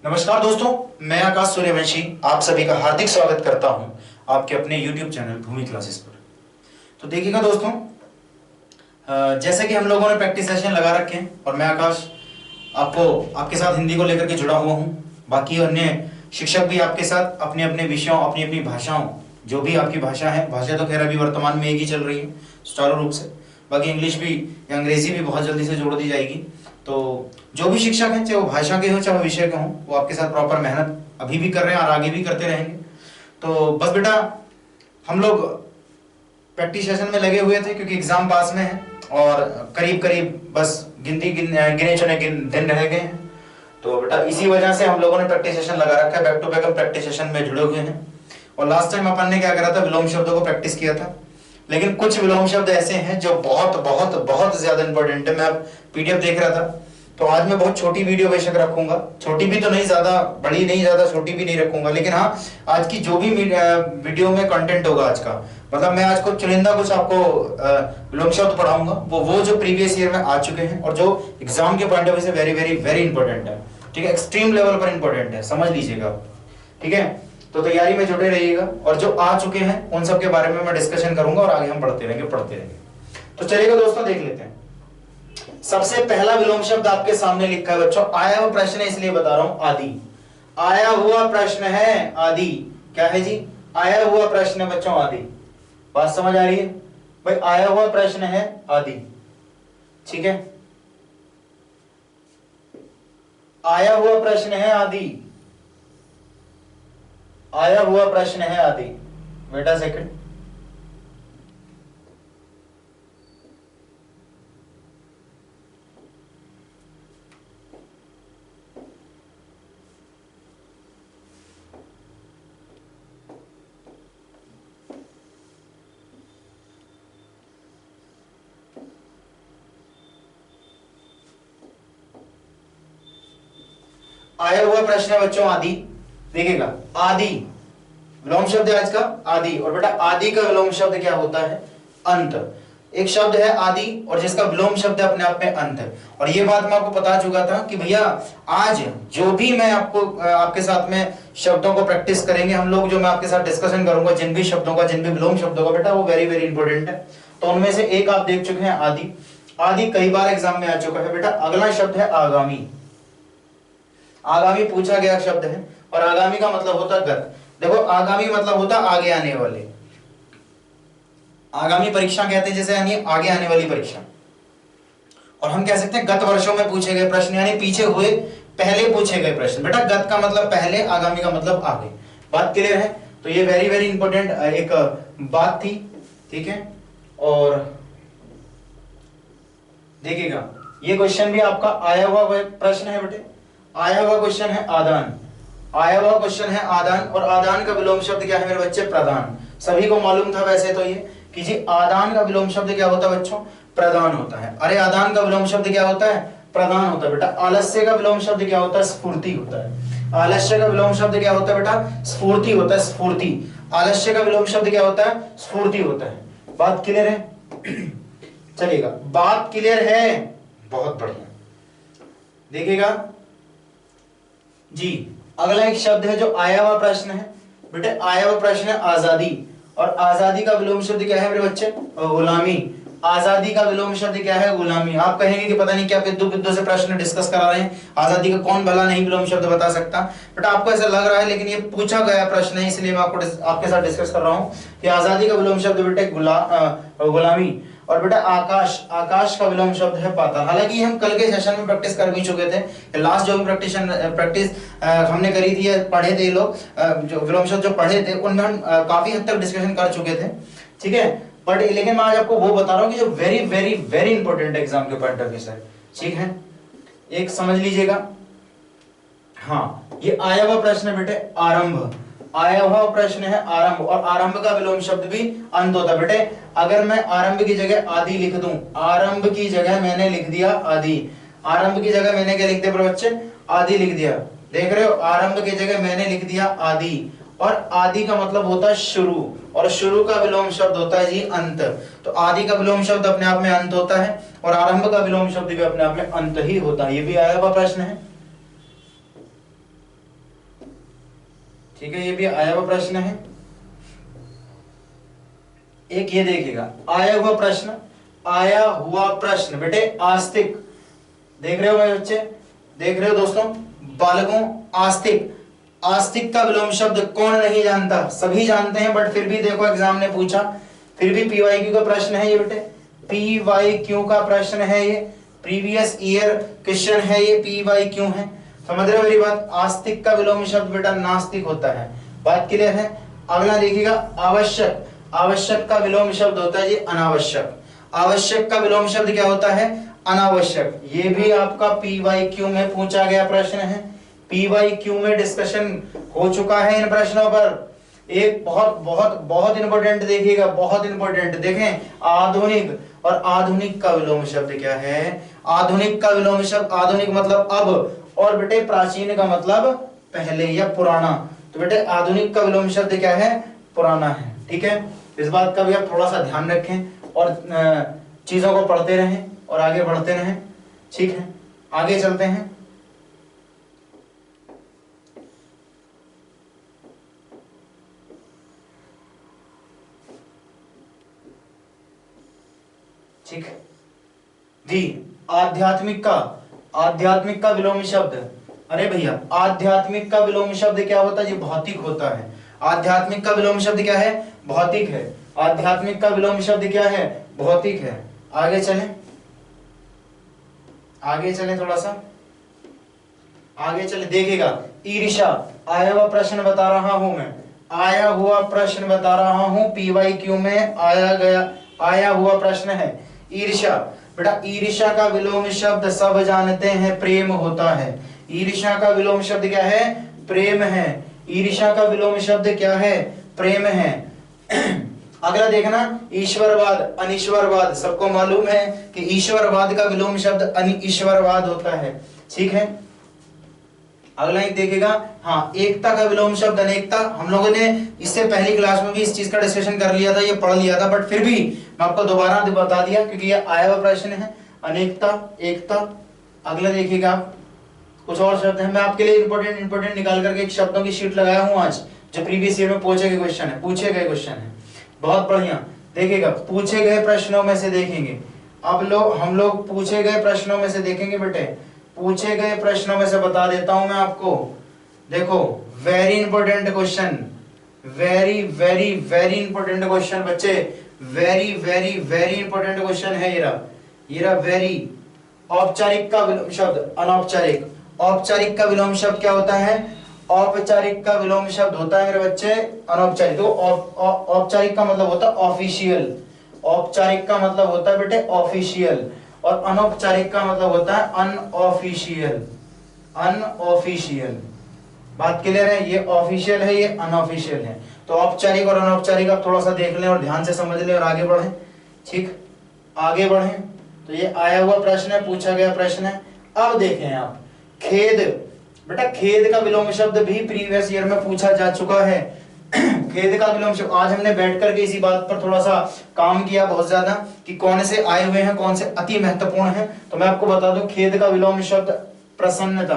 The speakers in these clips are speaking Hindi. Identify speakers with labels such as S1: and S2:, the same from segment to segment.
S1: नमस्कार दोस्तों, मैं आकाश सूर्यवंशी आप सभी का हार्दिक स्वागत करता हूं आपके अपने YouTube चैनल भूमि क्लासेस पर। तो देखिएगा दोस्तों, जैसे कि हम लोगों ने प्रैक्टिस सेशन लगा रखे हैं और मैं आकाश आपके साथ हिंदी को लेकर के जुड़ा हुआ हूं। बाकी अन्य शिक्षक भी आपके साथ अपने अपने विषयों, अपनी अपनी भाषाओं, जो भी आपकी भाषा है, भाषा तो खैर अभी वर्तमान में एक ही चल रही है सुचारू रूप से, बाकी इंग्लिश भी या अंग्रेजी भी बहुत जल्दी से जोड़ दी जाएगी। तो जो भी शिक्षक हैं, चाहे वो भाषा के हों चाहे वो विषय के हों, वो आपके साथ प्रॉपर मेहनत अभी भी कर रहे हैं और आगे भी करते रहेंगे। तो बस बेटा, हम लोग प्रैक्टिस सेशन में लगे हुए थे क्योंकि एग्जाम पास में है और करीब करीब बस गिने चुने दिन रह गए हैं। तो बेटा इसी वजह से हम लोगों ने प्रैक्टिस सेशन लगा रखा है, बैक टू बैक हम प्रैक्टिस सेशन में जुड़े हुए हैं। और लास्ट टाइम अपन ने क्या करा था, विलोम शब्दों को प्रैक्टिस किया था, लेकिन कुछ विलोम शब्द ऐसे हैं जो बहुत बहुत बहुत ज्यादा इंपॉर्टेंट है। मैं अब पीडीएफ देख रहा था, तो आज मैं बहुत छोटी वीडियो बेशक रखूंगा, छोटी भी तो नहीं, ज्यादा बड़ी नहीं, ज्यादा छोटी भी नहीं रखूंगा, लेकिन हाँ आज की जो भी वीडियो में कंटेंट होगा आज का, मतलब मैं आज को चुनिंदा कुछ आपको विलोम शब्द पढ़ाऊंगा, वो जो प्रीवियस ईयर में आ चुके हैं और जो एग्जाम के पॉइंट ऑफ व्यू से वेरी वेरी वेरी इंपॉर्टेंट है। ठीक है, एक्सट्रीम लेवल पर इंपॉर्टेंट है, समझ लीजिएगा। ठीक है, तो तैयारी में जुटे रहिएगा और जो आ चुके हैं उन सब के बारे में मैं डिस्कशन करूंगा और आगे हम पढ़ते रहेंगे। तो चलिएगा दोस्तों, देख लेते हैं। सबसे पहला विलोम शब्द आपके सामने लिखा है बच्चों, आया हुआ प्रश्न है इसलिए बता रहा हूं, आदि। आया हुआ प्रश्न है आदि। क्या है जी? आया हुआ प्रश्न है बच्चों, आदि। बात समझ आ रही है भाई? आया हुआ प्रश्न है आदि। ठीक है, आया हुआ प्रश्न है आदि। आया हुआ प्रश्न है आदि। Wait a second. आया हुआ प्रश्न है बच्चों आदि। देखिएगा, आदि विलोम शब्द है आज का, आदि। और बेटा आदि का विलोम शब्द क्या होता है? अंत। एक शब्द है आदि और जिसका विलोम शब्द है अपने आप में अंत है। और ये बात मैं आपको बता चुका था कि भैया आज जो भी मैं आपके साथ में शब्दों को प्रैक्टिस करेंगे हम लोग, जो मैं आपके साथ डिस्कशन करूंगा जिन भी शब्दों का, जिन भी विलोम शब्दों का, बेटा वो वेरी वेरी इंपॉर्टेंट है। तो उनमें से एक आप देख चुके हैं, आदि। आदि कई बार एग्जाम में आ चुका है बेटा। अगला शब्द है आगामी। आगामी पूछा गया शब्द है और आगामी का मतलब होता है गत। देखो, आगामी मतलब होता है आगे आने वाले। आगामी परीक्षा कहते हैं जैसे, यानी आगे आने वाली परीक्षा। और हम कह सकते हैं गत वर्षों में पूछे गए प्रश्न, यानी पीछे हुए पहले पूछे गए प्रश्न। बेटा गत का मतलब पहले, आगामी का मतलब आगे। बात क्लियर है? तो ये वेरी वेरी इंपॉर्टेंट एक बात थी। ठीक है, और देखिएगा ये क्वेश्चन भी आपका आया हुआ प्रश्न है बेटे। आया हुआ क्वेश्चन है आदान। आया हुआ क्वेश्चन है आदान। और आदान का विलोम शब्द क्या है मेरे बच्चे? प्रदान। सभी को मालूम था वैसे तो ये कि जी आदान का विलोम शब्द क्या होता है बच्चों? प्रदान होता है। अरे आदान का विलोम शब्द क्या होता है? प्रदान होता है बेटा। आलस्य का विलोम शब्द क्या होता है? स्फूर्ति होता है। आलस्य का विलोम शब्द क्या होता है बेटा? स्फूर्ति होता है। स्फूर्ति। आलस्य का विलोम शब्द क्या होता है? स्फूर्ति होता है। बात क्लियर है? चलिएगा, बात क्लियर है? बहुत बढ़िया। देखिएगा जी, अगला एक शब्द है जो आया हुआ प्रश्न है बेटे। आया हुआ प्रश्न है आजादी। और आजादी का विलोम शब्द क्या है मेरे बच्चे? गुलामी। आजादी का विलोम शब्द क्या है? गुलामी। आप कहेंगे कि पता नहीं क्या बिंदु से प्रश्न डिस्कस करा रहे हैं, आजादी का कौन भला नहीं विलोम शब्द बता सकता। बट आपको ऐसा लग रहा है, लेकिन ये पूछा गया प्रश्न है इसलिए मैं आपके साथ डिस्कस कर रहा हूं कि आजादी का विलोम शब्द बेटे गुलामी। और बेटा आकाश। आकाश का विलोम शब्द है पाताल। हालांकि हम कल के सेशन में प्रैक्टिस कर भी चुके थे। लास्ट जो भी प्रैक्टिस हमने करी थी या पढ़े थे लोग, जो विलोम शब्द जो पढ़े थे उनमें हम काफी हद तक डिस्कशन कर चुके थे। ठीक है, बट लेकिन मैं आज आपको वो बता रहा हूँ कि जो very very very important exam के पॉइंट ऑफ व्यू से। ठीक है, एक समझ लीजिएगा। हाँ, ये आया हुआ प्रश्न है बेटे, आरंभ। आया हुआ प्रश्न है आरंभ। और आरंभ का विलोम शब्द भी अंत होता है बेटे। अगर मैं आरंभ की जगह आदि लिख दूं, आरंभ की जगह मैंने लिख दिया आदि। आरंभ की जगह मैंने क्या लिख दिया बच्चे? आदि लिख दिया। देख रहे हो, आरंभ की जगह मैंने लिख दिया आदि। और आदि का मतलब होता है शुरू, और शुरू का विलोम शब्द होता है जी अंत। तो आदि का विलोम शब्द अपने आप में अंत होता है और आरंभ का विलोम शब्द भी अपने आप में अंत ही होता है। ये भी आया हुआ प्रश्न है। ठीक है, ये भी आया हुआ प्रश्न है। एक ये देखिएगा, आया हुआ प्रश्न, आया हुआ प्रश्न बेटे आस्तिक, देख रहे हो मेरे बच्चे, देख रहे हो दोस्तों बालकों, आस्तिक, आस्तिक का विलोम शब्द कौन नहीं जानता, सभी जानते हैं, बट फिर भी देखो एग्जाम ने पूछा, फिर भी पीवाईक्यू का प्रश्न है ये बेटे, पीवाईक्यू का प्रश्न है ये, प्रीवियस ईयर क्वेश्चन है ये, पीवाईक्यू है, समझ रहे हो मेरी बात। आस्तिक का विलोम शब्द बेटा नास्तिक होता है, बात क्लियर है। अगला देखिएगा, आवश्यक, आवश्यक का विलोम शब्द होता है जी अनावश्यक, आवश्यक का विलोम शब्द क्या होता है, अनावश्यक। ये भी आपका पीवाईक्यू में पूछा गया प्रश्न है, पीवाईक्यू में डिस्कशन हो चुका है इन प्रश्नों पर। एक बहुत बहुत बहुत इंपॉर्टेंट देखिएगा, बहुत इंपॉर्टेंट, देखें आधुनिक, और आधुनिक का विलोम शब्द क्या है, आधुनिक का विलोम शब्द, आधुनिक मतलब अब, और बेटे प्राचीन का मतलब पहले या पुराना, तो बेटे आधुनिक का विलोम शब्द क्या है, पुराना है। ठीक है, इस बात का भी आप थोड़ा सा ध्यान रखें और चीजों को पढ़ते रहें और आगे बढ़ते रहें। ठीक है, आगे चलते हैं। ठीक जी, आध्यात्मिक का, आध्यात्मिक का विलोम शब्द, अरे भैया आध्यात्मिक का विलोम शब्द क्या होता है जी, भौतिक होता है। आध्यात्मिक का विलोम शब्द क्या है, भौतिक है। आध्यात्मिक का विलोम शब्द क्या है, भौतिक है। आगे चलें, आगे चलें, थोड़ा सा आगे चले, देखिएगा ईर्ष्या, आया हुआ प्रश्न बता रहा हूं मैं, आया हुआ प्रश्न बता रहा हूं, पीवाईक्यू में आया हुआ प्रश्न है ईर्ष्या। बेटा ईर्ष्या का विलोम शब्द सब जानते हैं प्रेम होता है। ईर्ष्या का विलोम शब्द क्या है, प्रेम है। ईर्ष्या का विलोम शब्द क्या है, प्रेम है। अगला देखना, ईश्वरवाद, अनीश्वरवाद, सबको मालूम है कि ईश्वरवाद का विलोम शब्द अनीश्वरवाद होता है। ठीक है, अगला एक देखेगा, हाँ एकता का विलोम शब्द अनेकता। हम लोगों ने इससे पहली क्लास में भी इस चीज का डिस्कशन कर लिया था, ये पढ़ लिया था, बट फिर भी मैं आपको दोबारा बता दिया क्योंकि ये आया हुआ प्रश्न है, अनेकता, एकता। अगला देखिएगा आप, कुछ और शब्द है, मैं आपके लिए इंपोर्टेंट निकाल करके एक शब्दों की शीट लगाया हूं आज, जो प्रीवियस ईयर में पूछे गए क्वेश्चन है, बहुत बढ़िया। देखिएगा पूछे गए प्रश्नों में से देखेंगे, हम लोग पूछे गए प्रश्नों में से देखेंगे बेटे, पूछे गए प्रश्नों में से बता देता हूं मैं आपको। देखो very important question, very very very important question बच्चे, very very very important question है ये रहा वेरी। औपचारिक का विलोम शब्द अनौपचारिक, औपचारिक का विलोम शब्द क्या होता है, औपचारिक का विलोम शब्द होता है मेरे बच्चे अनौपचारिक। तो औपचारिक का मतलब होता है ऑफिशियल, औपचारिक का मतलब होता है बेटे ऑफिशियल, और अनौपचारिक का मतलब होता है अनऑफिशियल, अनऑफिशियल। बात क्लियर है, ये ऑफिशियल है, ये अनऑफिशियल है। तो औपचारिक और अनौपचारिक आप थोड़ा सा देख लें और ध्यान से समझ लें और आगे बढ़ें। ठीक, आगे बढ़ें। तो ये आया हुआ प्रश्न है, पूछा गया प्रश्न है। अब देखें आप खेद, बेटा खेद का विलोम शब्द भी प्रीवियस ईयर में पूछा जा चुका है। खेद का विलोम शब्द, आज हमने बैठ करके इसी बात पर थोड़ा सा काम किया बहुत ज्यादा कि कौन से आए हुए हैं, कौन से अति महत्वपूर्ण हैं। तो मैं आपको बता दूं, खेद का विलोम शब्द प्रसन्नता,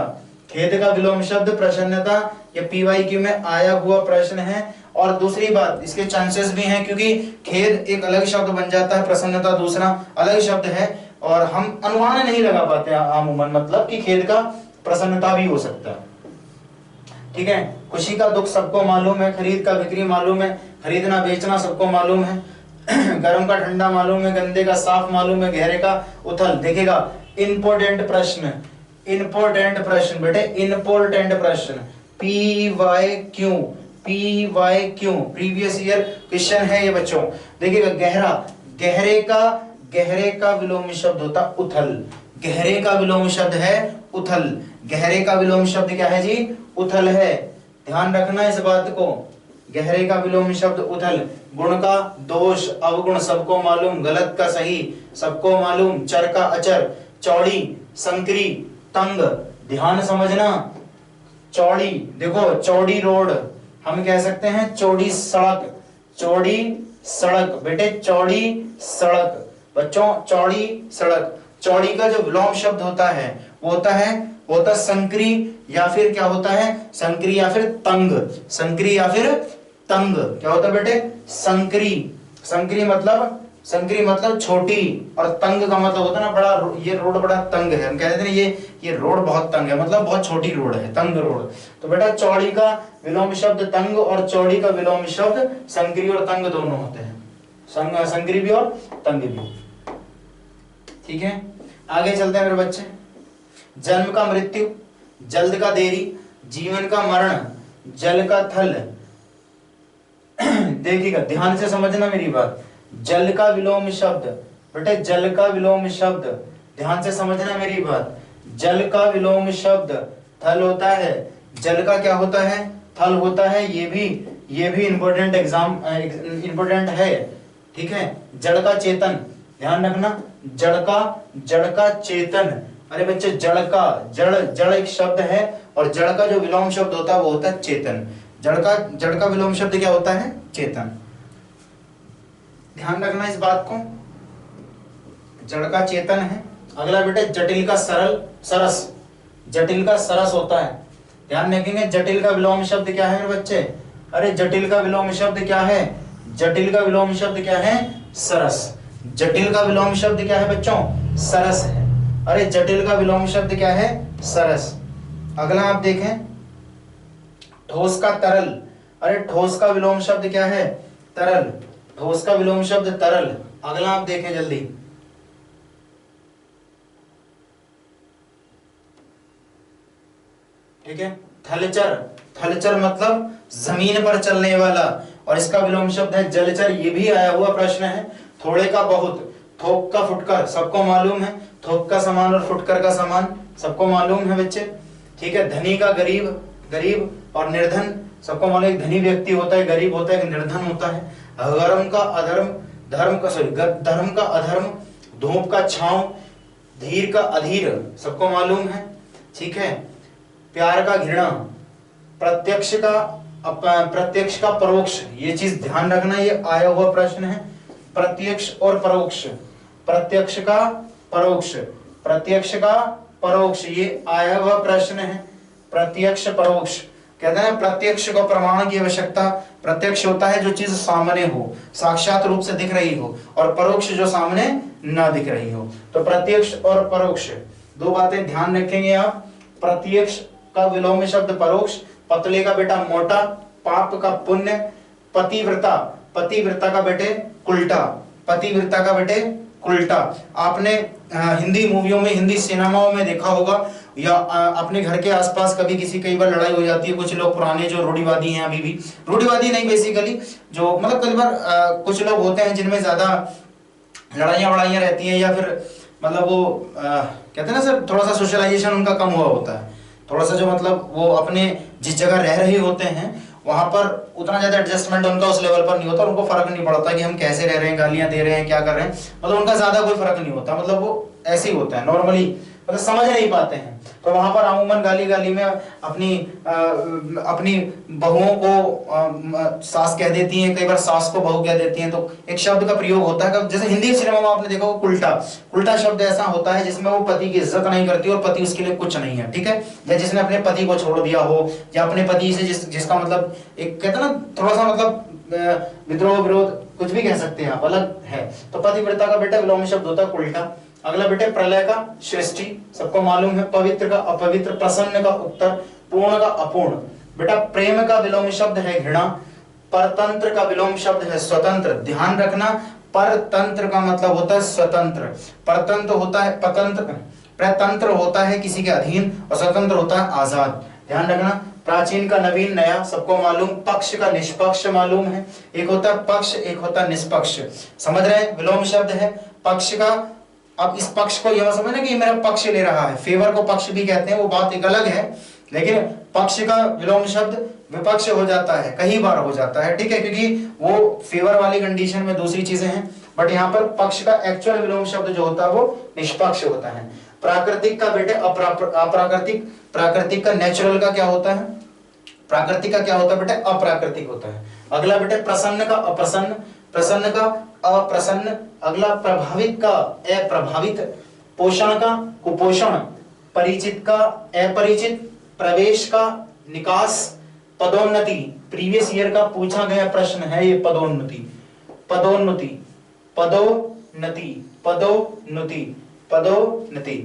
S1: खेद का विलोम शब्द प्रसन्नता, ये पीवाईक्यू में आया हुआ प्रश्न है। और दूसरी बात, इसके चांसेस भी हैं क्योंकि खेद एक अलग शब्द बन जाता है, प्रसन्नता दूसरा अलग शब्द है, और हम अनुमान नहीं लगा पाते आमूमन, मतलब कि खेद का प्रसन्नता भी हो सकता है। ठीक है, खुशी का दुख सबको मालूम है, खरीद का बिक्री मालूम है, खरीदना बेचना सबको मालूम है, गर्म का ठंडा मालूम है, गंदे का साफ मालूम है, गहरे का उथल। देखेगा इंपॉर्टेंट प्रश्न, इंपॉर्टेंट प्रश्न बेटे, इंपॉर्टेंट प्रश्न, PYQ, PYQ previous year question है ये बच्चों। देखिएगा गहरा, गहरे का विलोम शब्द होता उथल, गहरे का विलोम शब्द है उथल, गहरे का विलोम शब्द क्या है जी, उथल है। ध्यान रखना इस बात को, गहरे का विलोम शब्द उथल। गुण का दोष अवगुण सबको मालूम, गलत का सही सबको मालूम, चर का अचर, चौड़ी संकरी तंग, ध्यान समझना। चौड़ी, देखो चौड़ी रोड हम कह सकते हैं, चौड़ी सड़क, चौड़ी सड़क बेटे, चौड़ी सड़क बच्चों, चौड़ी सड़क। चौड़ी का जो विलोम शब्द होता है वो होता है संकरी, या फिर क्या होता है, संकरी या फिर तंग। संकरी या फिर तंग क्या होता है बेटे, संकरी। संकरी मतलब छोटी, और तंग का मतलब होता है ना बड़ा, ये रोड बड़ा तंग है, हम कहते हैं ये रोड बहुत तंग है, मतलब बहुत छोटी रोड है, तंग रोड। तो बेटा चौड़ी का विलोम शब्द तंग और चौड़ी का विलोम शब्द संकरी और तंग दोनों होते हैं, संकरी भी और तंग भी। ठीक है, आगे चलते हैं मेरे बच्चे। जन्म का मृत्यु, जल्द का देरी, जीवन का मरण, जल का थल। देखिएगा ध्यान से समझना मेरी बात। जल का विलोम शब्द, बेटे जल का विलोम शब्द, ध्यान से समझना मेरी बात। जल का विलोम शब्द थल होता है। जल का क्या होता है, थल होता है। ये भी इंपॉर्टेंट इंपॉर्टेंट है। ठीक है, जड़ का चेतन, ध्यान रखना, जड़ का चेतन। अरे बच्चे जड़ एक शब्द है, और जड़ का जो विलोम शब्द होता है वो होता है चेतन। जड़ का विलोम शब्द क्या होता है, चेतन। ध्यान रखना इस बात को, जड़ का चेतन है। अगला बेटे जटिल का सरस, जटिल का सरस होता है। ध्यान रखेंगे, जटिल का विलोम शब्द क्या है मेरे बच्चे, अरे जटिल का विलोम शब्द क्या है, जटिल का विलोम शब्द क्या है, सरस। जटिल का विलोम शब्द क्या है बच्चों, सरस है। अरे जटिल का विलोम शब्द क्या है, सरस। अगला आप देखें, ठोस का तरल। अरे ठोस का विलोम शब्द क्या है, तरल। ठोस का विलोम शब्द तरल। अगला आप देखें जल्दी, ठीक है, थलचर मतलब जमीन पर चलने वाला, और इसका विलोम शब्द है जलचर। ये भी आया हुआ प्रश्न है। थोड़े का बहुत, थोक का फुटकर, सबको मालूम है, थोक का समान और फुटकर का समान सबको मालूम है बच्चे। ठीक है, धनी का गरीब और निर्धन सबको मालूम है। एक धनी व्यक्ति होता है, गरीब होता है, एक निर्धन होता है। धर्म का अधर्म, धर्म का अधर्म, धूप का छांव, धीर का अधीर सबको मालूम है। ठीक है, प्यार का घृणा, प्रत्यक्ष का परोक्ष, ये चीज ध्यान रखना, ये आया हुआ प्रश्न है। प्रत्यक्ष और परोक्ष, प्रत्यक्ष का परोक्ष, ये आया हुआ प्रश्न है। प्रत्यक्ष परोक्ष कहते हैं प्रत्यक्ष को प्रमाण की आवश्यकता। प्रत्यक्ष होता है जो चीज सामने हो, साक्षात रूप से दिख रही हो, और परोक्ष जो सामने ना दिख रही हो। तो प्रत्यक्ष और परोक्ष दो बातें ध्यान रखेंगे आप। प्रत्यक्ष का विलोम शब्द परोक्ष, पतले का बेटा मोटा, पाप का पुण्य, पतिव्रता का बेटे उल्टा। आपने हिंदी मूवियों में, हिंदी सिनेमाओं में देखा होगा, या अपने घर के आसपास कई बार लड़ाई हो जाती है। कुछ लोग पुराने जो रूढ़िवादी हैं, अभी भी रूढ़िवादी नहीं, बेसिकली जो मतलब कई बार कुछ लोग होते हैं जिनमें ज्यादा लड़ाइयाँ रहती हैं, या फिर मतलब वो कहते हैं ना सर, थोड़ा सा सोशलाइजेशन उनका कम हुआ होता है। थोड़ा सा जो मतलब वो अपने जिस जगह रह रहे होते हैं वहां पर उतना ज्यादा एडजस्टमेंट उनका उस लेवल पर नहीं होता, उनको फर्क नहीं पड़ता कि हम कैसे रह रहे हैं, गालियां दे रहे हैं, क्या कर रहे हैं, मतलब उनका ज्यादा कोई फर्क नहीं होता, मतलब वो ऐसे ही होता है नॉर्मली, मतलब समझ नहीं पाते हैं। तो वहां पर अमूमन गाली में अपनी बहुओं को सास कह देती हैं, कई बार सास को बहू कह देती हैं। तो एक शब्द का प्रयोग होता है, जैसे हिंदी सिनेमा में आपने देखा होगा उल्टा शब्द ऐसा होता है जिसमें वो पति की इज्जत नहीं करती और पति उसके लिए कुछ नहीं है। ठीक है, या जिसने अपने पति को छोड़ दिया हो, या अपने पति से जिसका मतलब एक कहते हैं ना थोड़ा सा मतलब विद्रोह विरोध कुछ भी कह सकते हैं आप, अलग है। तो पतिव्रता का बेटा विलोम शब्द होता है उल्टा। अगला बेटे प्रलय का सृष्टि, सबको मालूम है। पवित्र का अपवित्र, प्रसन्न का उत्तर, पूर्ण का अपूर्ण। बेटा प्रेम का विलोम शब्द है घृणा। परतंत्र का विलोम शब्द है स्वतंत्र। ध्यान रखना, परतंत्र का मतलब होता है स्वतंत्र। परतंत्र होता है प्रतंत्र होता है किसी के अधीन, और स्वतंत्र होता है आजाद। ध्यान रखना। प्राचीन का नवीन नया, सबको मालूम। पक्ष का निष्पक्ष मालूम है। एक होता है पक्ष, एक होता है निष्पक्ष। समझ रहे हैं, विलोम शब्द है पक्ष का। अब इस पक्ष को यह समझना कि मेरा पक्ष ले रहा है, फेवर को पक्ष भी कहते हैं, वो बात एक अलग है। लेकिन पक्ष का विलोम शब्द विपक्ष हो जाता है, कई बार हो जाता है। ठीक है, क्योंकि वो फेवर वाली कंडीशन में दूसरी चीजें हैं, बट यहाँ पर पक्ष का एक्चुअल विलोम शब्द जो होता है वो निष्पक्ष होता है। प्राकृतिक का बेटे अप्राकृतिक। प्राकृतिक का नेचुरल का क्या होता है, प्राकृतिक का क्या होता है बेटे, अप्राकृतिक होता है। अगला बेटे प्रसन्न का अप्रसन्न, प्रसन्न का अप्रसन्न। अगला प्रभावित का अप्रभावित, पोषण का कुपोषण, परिचित का अपरिचित, प्रवेश का निकास, पदोन्नति, प्रीवियस ईयर का पूछा गया प्रश्न है ये पदोन्नति, पदोन्नति, पदोन्नति, पदोन्नति, पदोन्नति,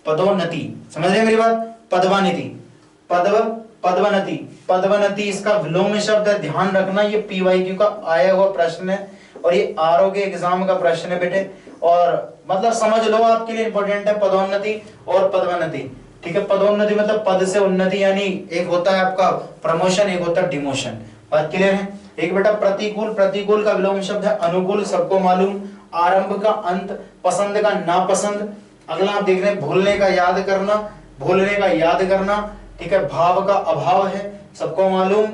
S1: पदोन्नति, समझ रहे मेरी बात? पदवानिति, पदवनति, पदवनति इसका विलोम शब्द है, ध्यान रखना ये पीवाईक्यू का आया हुआ प्रश्न है और ये आरओ एग्जाम का प्रश्न है बेटे, और मतलब समझ लो आपके लिए इंपॉर्टेंट है पदोन्नति और पदवनति। ठीक है, पदोन्नति मतलब पद से उन्नति, यानी एक होता है आपका प्रमोशन, एक होता है डिमोशन। बात क्लियर है? एक बेटा प्रतिकूल, प्रतिकूल का विलोम शब्द है अनुकूल, सबको मालूम। आरंभ का अंत, पसंद का नापसंद। अगला आप देख रहे हैं भूलने का याद करना, भूलने का याद करना। ठीक है, भाव का अभाव है, सबको मालूम।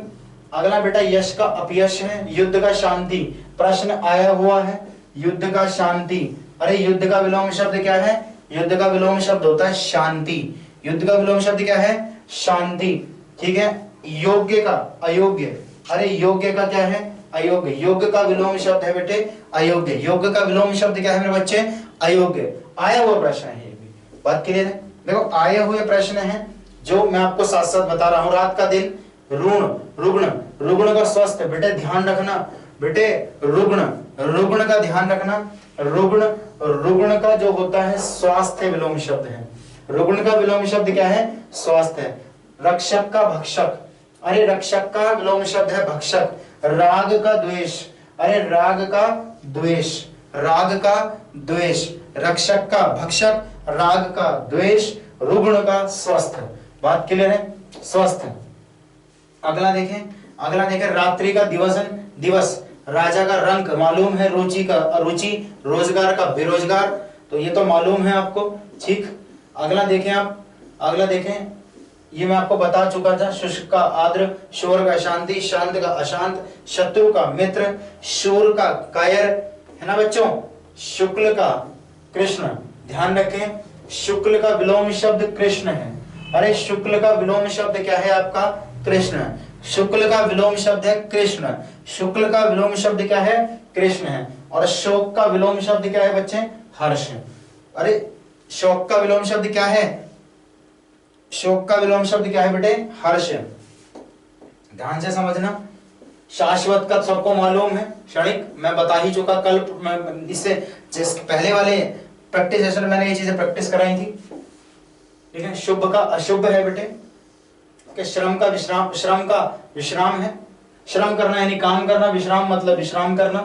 S1: अगला बेटा यश का अपयश है, युद्ध का शांति, प्रश्न आया हुआ है युद्ध का शांति। अरे युद्ध का विलोम शब्द क्या है? युद्ध का विलोम शब्द होता है शांति। युद्ध का विलोम शब्द क्या है? शांति। ठीक है, योग्य का अयोग्य, अरे योग्य का क्या है? अयोग्य। योग्य का विलोम शब्द है बेटे अयोग्य। योग्य का विलोम शब्द क्या है मेरे बच्चे? अयोग्य। आया हुआ प्रश्न है ये भी। बात क्लियर है? देखो आए हुए प्रश्न है जो मैं आपको साथ साथ बता रहा हूं। रात का दिन, ऋण, रुग्ण, रुग्ण का स्वस्थ, बेटे ध्यान रखना बेटे, रुग्ण, रुग्ण का ध्यान रखना। रुग्ण, रुग्ण का जो होता है स्वास्थ्य विलोम शब्द है। रुग्ण का विलोम शब्द क्या है? स्वास्थ्य है। रक्षक का भक्षक, अरे रक्षक का विलोम शब्द है भक्षक। राग का द्वेष, अरे राग का द्वेष, राग का द्वेष। रक्षक का भक्षक, राग का द्वेष, रुग्ण का स्वस्थ। बात क्लियर है? स्वस्थ। अगला देखें, अगला देखें रात्रि का दिवसन, दिवस। राजा का रंग मालूम है, रुचि का अरुचि, रोजगार का बेरोजगार, तो ये तो मालूम है आपको। ठीक, अगला देखें आप, अगला देखें, ये मैं आपको बता चुका था। शुष्क का आर्द्र, शोर का शांति, शांत का अशांत, शत्रु का मित्र, शूर का कायर, है ना बच्चों। शुक्ल का कृष्ण, ध्यान रखें शुक्ल का विलोम शब्द कृष्ण है। अरे शुक्ल का विलोम शब्द क्या है आपका? कृष्ण। शुक्ल का विलोम शब्द है कृष्ण। शुक्ल का विलोम शब्द क्या है? कृष्ण है। और शोक का विलोम शब्द क्या है बच्चे? हर्ष। अरे शोक का विलोम शब्द क्या है? शोक का विलोम शब्द क्या है बेटे? हर्ष। ध्यान से समझना। शाश्वत का सबको मालूम है, क्षणिक मैं बता ही चुका कल। इससे जिस पहले वाले प्रैक्टिस सेशन में मैंने ये चीजें प्रैक्टिस कराई थी। ठीक है, शुभ का अशुभ है बेटे। कि श्रम का विश्राम, श्रम का विश्राम है, श्रम करना यानी काम करना, विश्राम मतलब विश्राम करना।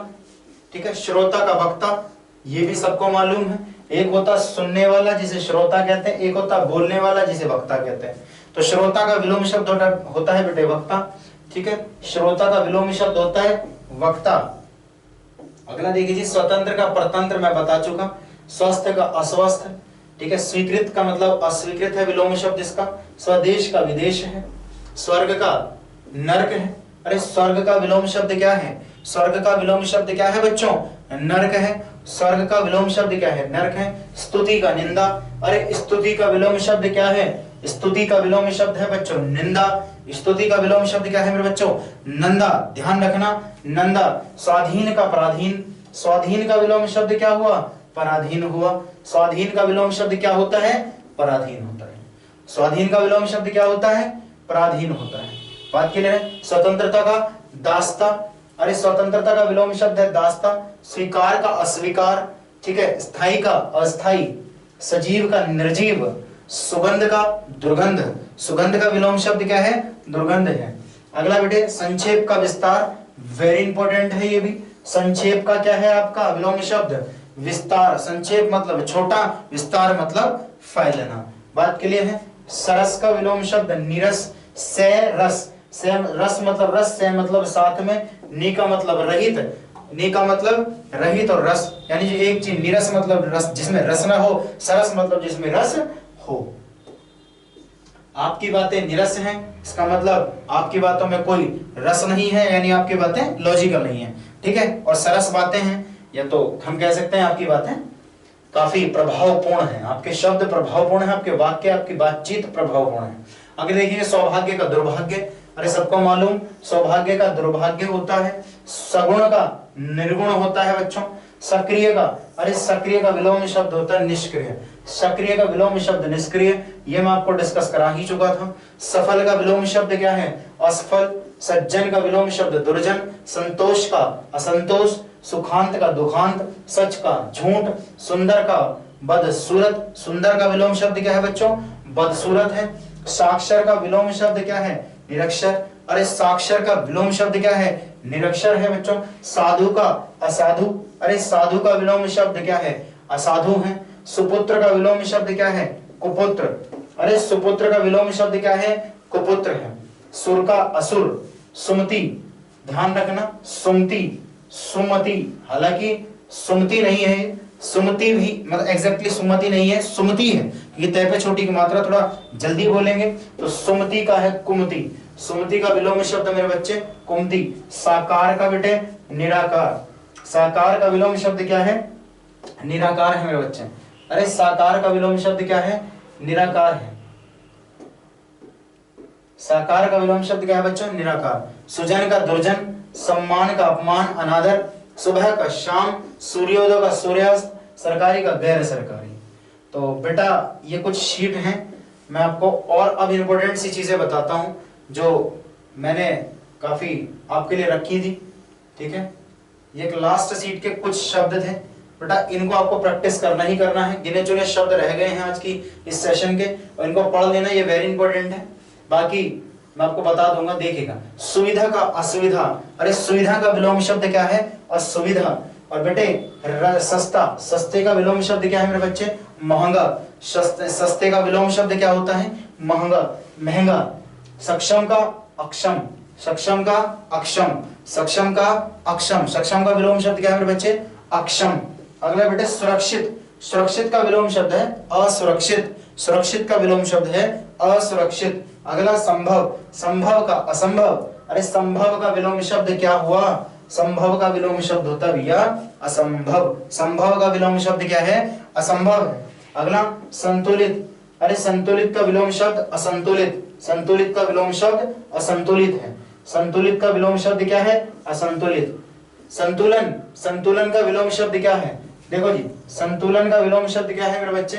S1: ठीक है, श्रोता का वक्ता, ये भी सबको मालूम है। एक होता सुनने वाला जिसे श्रोता कहते हैं, एक होता बोलने वाला जिसे वक्ता कहते हैं। तो श्रोता का विलोम शब्द होता है बेटे वक्ता। ठीक है, श्रोता का विलोम शब्द होता है वक्ता। अगला देखिए जी, स्वतंत्र का परतंत्र मैं बता चुका। स्वस्थ का अस्वस्थ। ठीक है, स्वीकृत का मतलब अस्वीकृत है विलोम शब्द इसका। स्वदेश का विदेश है। स्वर्ग का नरक है। अरे स्वर्ग का विलोम शब्द क्या है? स्वर्ग का विलोम शब्द क्या है बच्चों? नरक है। स्वर्ग का विलोम शब्द क्या है? नरक है। स्तुति का निंदा। अरे स्तुति का विलोम शब्द क्या है? स्तुति का विलोम शब्द है बच्चों निंदा। स्तुति का विलोम शब्द क्या है मेरे बच्चों? नंदा। ध्यान रखना, नंदा। स्वाधीन का पराधीन। स्वाधीन का विलोम शब्द क्या हुआ? पराधीन हुआ। स्वाधीन का विलोम शब्द क्या होता है? पराधीन होता है। स्वाधीन का विलोम शब्द क्या होता है? पराधीन होता है। बात क्लियर है? स्वतंत्रता का दास्ता। अरे स्वतंत्रता का विलोम शब्द है दास्ता। स्वीकार का अस्वीकार। ठीक है, स्थायी का अस्थाई, सजीव का निर्जीव, सुगंध का दुर्गंध। सुगंध का विलोम शब्द क्या है? दुर्गंध है। अगला बेटे संक्षेप का विस्तार, वेरी इंपॉर्टेंट है ये भी। संक्षेप का क्या है आपका विलोम शब्द? विस्तार। संक्षेप मतलब छोटा, विस्तार मतलब फैलना। बात क्लियर है? सरस का विलोम शब्द नीरस। से रस, से रस मतलब रस, से मतलब साथ में, नी का मतलब रहित, नी का मतलब रहित और रस यानी जो एक चीज, नीरस मतलब रस जिसमें रस ना हो, सरस मतलब जिसमें रस हो। आपकी बातें निरस हैं, इसका मतलब आपकी बातों में कोई रस नहीं है, यानी आपकी बातें लॉजिकल नहीं है। ठीक है, और सरस बातें हैं, या तो हम कह सकते हैं आपकी बातें काफी प्रभावपूर्ण है, आपके शब्द प्रभावपूर्ण है, आपके वाक्य, आपकी बातचीत प्रभावपूर्ण है। आगे देखिए सौभाग्य का दुर्भाग्य। अरे सबको मालूम सौभाग्य का दुर्भाग्य होता है। सगुण का निर्गुण होता है बच्चों। सक्रिय का, अरे सक्रिय का विलोम शब्द होता है निष्क्रिय। सक्रिय का विलोम शब्द निष्क्रिय, ये मैं आपको डिस्कस करा ही चुका था। सफल का विलोम शब्द क्या है? असफल। सज्जन का विलोम शब्द दुर्जन। संतोष का असंतोष। सुखांत का दुखांत। सच का झूठ। सुंदर का बदसूरत। सुंदर का विलोम शब्द क्या है बच्चों? बदसूरत है। साक्षर का विलोम शब्द क्या है? निरक्षर। अरे साक्षर का विलोम शब्द क्या है? निरक्षर है बच्चों। साधु का असाधु। अरे साधु का विलोम शब्द क्या है? असाधु है। सुपुत्र का विलोम शब्द क्या है? कुपुत्र। अरे सुपुत्र का विलोम शब्द क्या है? कुपुत्र है। सुर का असुर। सुमति, ध्यान रखना, सुमति, सुमति, हालांकि सुमति नहीं है, सुमति भी मतलब एग्जैक्टली सुमति नहीं है, सुमति है, ये तय पे छोटी की मात्रा, थोड़ा जल्दी बोलेंगे तो सुमति का है कुमति। सुमति का विलोम शब्द मेरे बच्चे कुमति। साकार का बेटे निराकार। साकार का विलोम शब्द क्या है? निराकार है मेरे बच्चे। अरे साकार का विलोम शब्द क्या है? निराकार है। साकार का विलोम शब्द क्या है बच्चों? निराकार। सुजन का दुर्जन। सम्मान का अपमान, अनादर। सुबह का शाम। सूर्योदय का सूर्यास्त। सरकारी का गैर सरकारी। तो बेटा ये कुछ शीट हैं, मैं आपको और अब इंपॉर्टेंट सी चीजें बताता हूं जो मैंने काफी आपके लिए रखी थी, ठीक है। ये लास्ट सीट के कुछ शब्द थे बेटा, इनको आपको प्रैक्टिस करना ही करना है। गिने चुने शब्द रह गए हैं आज की इस सेशन के, और इनको पढ़ लेना, ये वेरी इंपॉर्टेंट है। बाकी मैं आपको बता दूंगा, देखिएगा। सुविधा का असुविधा। अरे सुविधा का विलोम शब्द क्या है? असुविधा। और बेटे सस्ता, सस्ते का विलोम शब्द क्या है मेरे बच्चे? महंगा। सस्ते का विलोम शब्द क्या होता है? महंगा, महंगा। सक्षम का अक्षम। सक्षम का अक्षम। सक्षम का अक्षम। सक्षम का विलोम शब्द क्या है मेरे बच्चे? अक्षम। अगला बेटे सुरक्षित। सुरक्षित का विलोम शब्द है असुरक्षित। सुरक्षित का विलोम शब्द है असुरक्षित। अगला संभव। संभव का असंभव। अरे संभव का विलोम शब्द क्या हुआ? संभव का विलोम शब्द होता भैया असंभव। संभव का विलोम शब्द क्या है? असंभव है। अगला संतुलित। अरे संतुलित का विलोम शब्द असंतुलित। संतुलित का विलोम शब्द असंतुलित है। संतुलित का विलोम शब्द क्या है? असंतुलित। संतुलन। संतुलन का विलोम शब्द क्या है? देखो जी, संतुलन का विलोम शब्द क्या है मेरे बच्चे?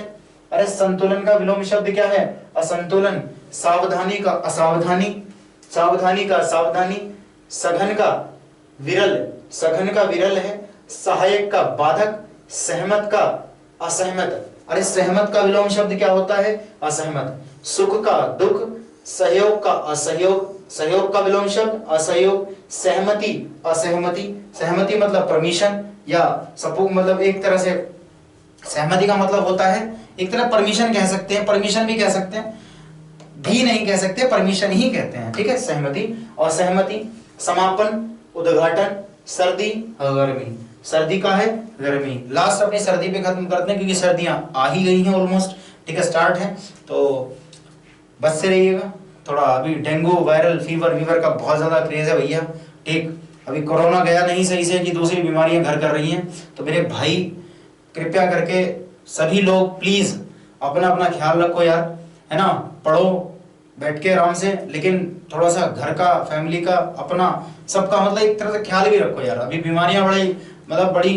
S1: अरे संतुलन का विलोम शब्द क्या है? असंतुलन। सावधानी का असावधानी। सावधानी का सावधानी। सघन का विरल। सघन का विरल है। सहायक का बाधक। सहमत का असहमत। अरे सहमत का विलोम शब्द क्या होता है? असहमत। सुख का दुख। सहयोग का असहयोग। सहयोग का विलोम शब्द असहयोग। सहमति असहमति। सहमति मतलब परमिशन या सपोर्ट, मतलब एक तरह से सहमति का मतलब होता है एक तरह परमिशन कह सकते हैं, परमिशन भी कह सकते हैं, भी नहीं कह सकते, परमिशन ही कहते हैं, ठीक है। सहमति और सहमति। समापन, उद्घाटन। सर्दी गर्मी। सर्दी का है गर्मी। लास्ट अपनी सर्दी पे खत्म करते हैं क्योंकि सर्दियां आ ही गई हैं ऑलमोस्ट, ठीक है, स्टार्ट है, तो बच से रहिएगा। थोड़ा अभी डेंगू, वायरल फीवर का बहुत ज्यादा क्रेज है भैया, ठीक। अभी कोरोना गया नहीं सही से कि दूसरी बीमारियां घर कर रही हैं, तो मेरे भाई कृपया करके सभी लोग प्लीज अपना अपना ख्याल रखो यार, है ना। पढ़ो बैठ के आराम से, लेकिन थोड़ा सा घर का, फैमिली का, अपना सबका मतलब एक तरह से ख्याल भी रखो यार। अभी बीमारियां बड़ी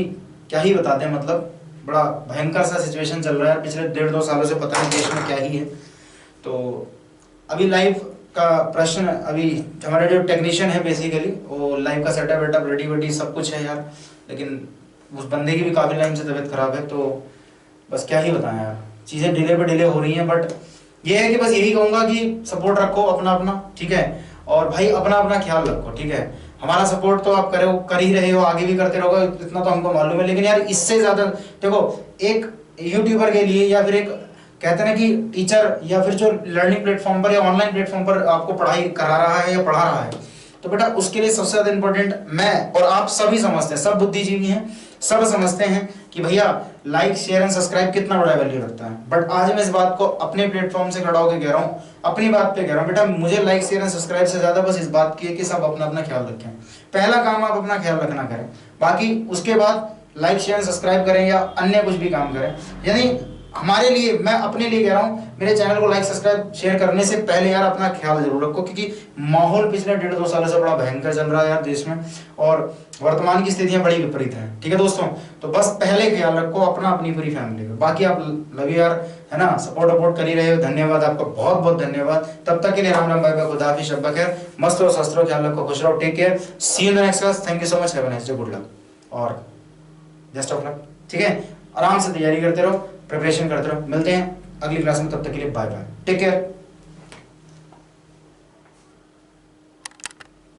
S1: क्या ही बताते हैं, मतलब बड़ा भयंकर सा सिचुएशन चल रहा है पिछले 1.5-2 सालों से, पता नहीं देश में क्या ही है। तो अभी लाइव का प्रश्न, अभी हमारे जो टेक्नीशियन है बेसिकली वो लाइव का सेटअप वेटअप रेडी वेडी सब कुछ है यार, लेकिन उस बंदे की भी काफी टाइम से तबीयत खराब है, तो बस क्या ही बताएं यार, चीजें डिले पे डिले हो रही हैं। बट ये है कि बस यही कहूंगा कि सपोर्ट रखो अपना अपना, ठीक है, और भाई अपना अपना ख्याल रखो, ठीक है। हमारा सपोर्ट तो आप कर ही रहे हो, आगे भी करते रहोगे, इतना तो हमको मालूम है, लेकिन यार इससे ज्यादा देखो, एक यूट्यूबर के लिए या फिर एक कहते हैं ना कि टीचर या फिर जो लर्निंग प्लेटफॉर्म पर या ऑनलाइन प्लेटफॉर्म पर आपको पढ़ाई करा रहा है या पढ़ा रहा है, तो बेटा उसके लिए सबसे ज्यादा इंपॉर्टेंट मैं और आप सभी समझते हैं, सब बुद्धिजीवी हैं, सब समझते हैं कि भैया लाइक शेयर एंड सब्सक्राइब कितना बड़ा वैल्यू रखता है। बट आज मैं इस बात को अपने प्लेटफॉर्म से खड़ा होकर कह रहा हूँ, अपनी बात पे कह रहा हूँ, बेटा मुझे लाइक शेयर एंड सब्सक्राइब से ज्यादा बस इस बात की है कि सब अपना अपना ख्याल रखें। पहला काम आप अपना ख्याल रखना करें, बाकी उसके बाद लाइक शेयर एंड सब्सक्राइब करें या अन्य कुछ भी काम करें। यानी हमारे लिए, मैं अपने लिए कह रहा हूँ, मेरे चैनल को लाइक सब्सक्राइब शेयर करने से पहले यार अपना ख्याल जरूर रखो, क्योंकि माहौल पिछले 1.5-2 सालों से बड़ा भयंकर चल रहा है यार देश में, और वर्तमान की स्थितियां बड़ी विपरीत हैं। ठीक है दोस्तों, तो बस पहले ख्याल रखो अपना, अपनी पूरी फैमिली का। बाकी आप लव यू यार, है ना, सपोर्ट वपोर्ट कर ही रहे हो, धन्यवाद आपका, बहुत बहुत धन्यवाद। तब तक के लिए राम राम, बाय बाय, खुदा हाफिज़, शब्बा खैर, मस्त रहो, स्वस्थ रहो, ख्याल रखो, खुश रहो, take care, see in the next class, thank you so much, have a nice day, good luck और बेस्ट ऑफ लक। ठीक है, आराम से तैयारी करते रहो, प्रिपरेशन करते रहो, मिलते हैं अगली क्लास में, तब तक के लिए बाय बाय, टेक केयर।